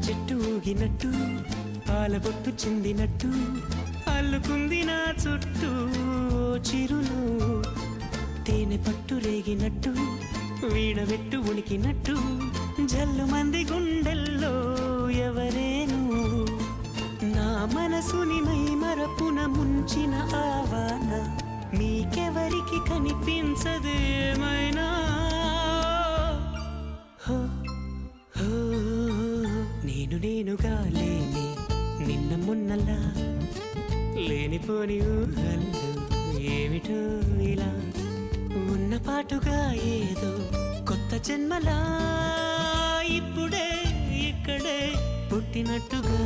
చెట్టు ఊగినట్టు పాలబొట్టు చిందినట్టు అల్లుకుంది నా చుట్టూ చిరులు తేనె పట్టు రేగినట్టు వీణవెట్టు ఉనికినట్టు జల్లు మంది గుండెల్లో ఎవరేను నా మనసుని మై మరపున ముంచిన ఆవాన మీకెవరికి కనిపించదు ఏమైనా నేను నేనుగా లేని నిన్న మొన్నలా లేనిపోని ఊహల్లో ఏమిటో ఇలా ఉన్న పాటుగా ఏదో కొత్త జన్మలా ఇప్పుడే ఇక్కడే పుట్టినట్టుగా